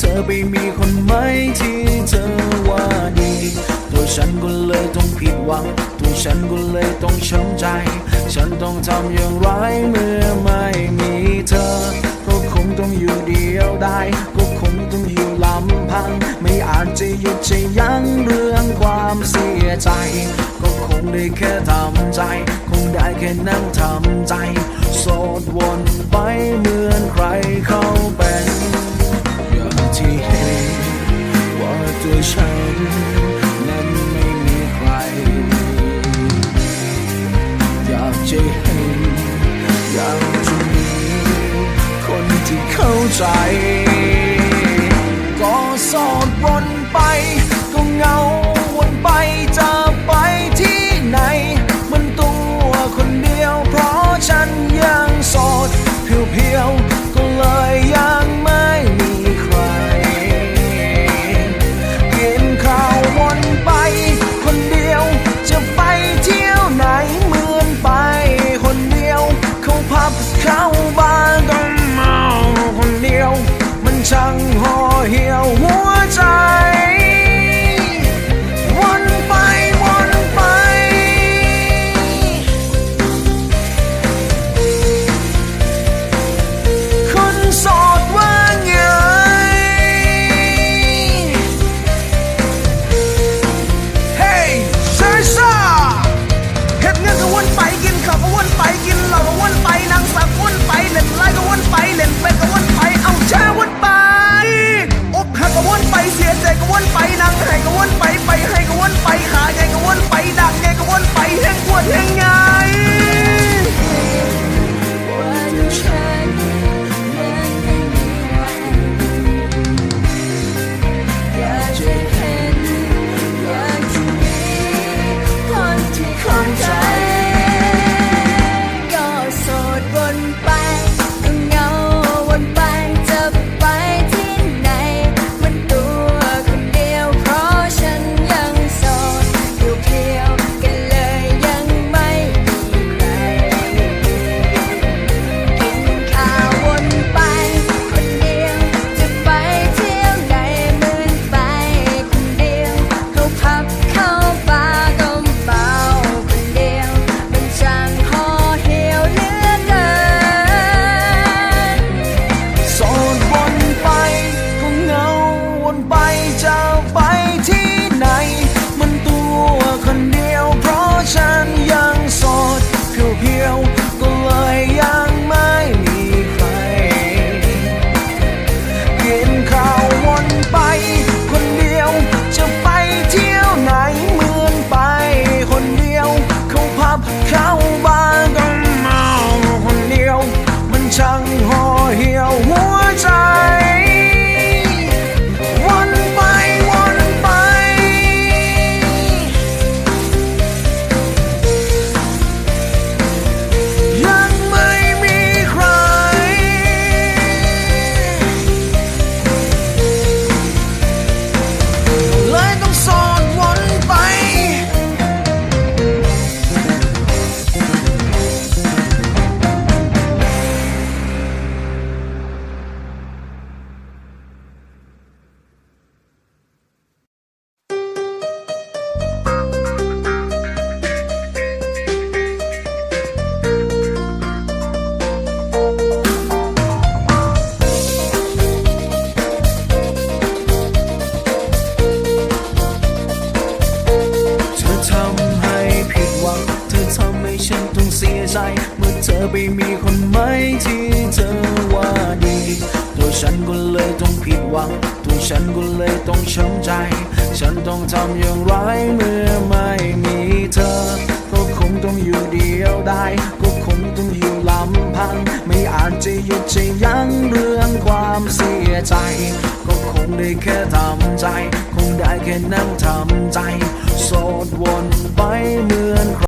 เธอไปมีคนใหม่ที่เธอว่าดีตัวฉันก็เลยต้องผิดหวังตัวฉันก็เลยต้องช้ำใจฉันต้องทำอย่างไรเมื่อไม่มีเธอก็คงต้องอยู่เดียวได้ก็คงต้องอยู่ลำพังไม่อาจจะหยุดจะยั้งเรื่องความเสียใจก็คงได้แค่ทำใจคงได้แค่นั่งทำใจโสดวนไปเหมือนใครเขาเป็นอย่างที่เห็นว่าตัวฉันนั้นไม่มีใครอยากจะเห็นอยากจะมีคนที่เข้าใจก็โสดวนไปก็เหงาวนไปจะไปที่ไหนมันตัวคนเดียวเพราะฉันยังโสดเพียวๆก็เลยยังไม่มีใครกินข้าววนไปคนเดียวจะไปเที่ยวไหนเหมือนไปคนเดียวเข้าผับเข้าบาร์ก็เมาคนเดียวมันช่างห่อเหี่ยวหัวใจวนไปวนไปคนโสดว่าไงเฮ้ยเซซ่าเฮ็ดเงินก็วนไปกินข้าวก็วนไปกินเหล้าก็วนไปนั่งสักวนไปเล่นไลน์ก็วนไปเล่นเป็ดก็วนไปเอาแช่วนไปอกหักก็วนไปเสียใจก็วนไปนั่งให้ก็วนไปไปให้ก็วนไปขาใหญ่ก็วนไปดักใหญ่ก็วนไปแห้งปวดแห้งไงช่างห่อเหี่ยวหัวใจวนไปวนไปยังไม่มีใครเลยต้องโสดวนไปฉันต้องเสียใจเมื่อเธอไปมีคนใหม่ที่เธอว่าดีตัวฉันก็เลยต้องผิดหวังตัวฉันก็เลยต้องช้ำใจฉันต้องทำอย่างไรเมื่อไม่มีเธอก็คงต้องอยู่เดียวได้ก็คงต้องอยู่ลำพังไม่อาจจะหยุดจะยั้งเรื่องความเสียใจก็คงได้แค่ทำใจคงได้แค่นั่งทำใจโสดวนไปเหมือน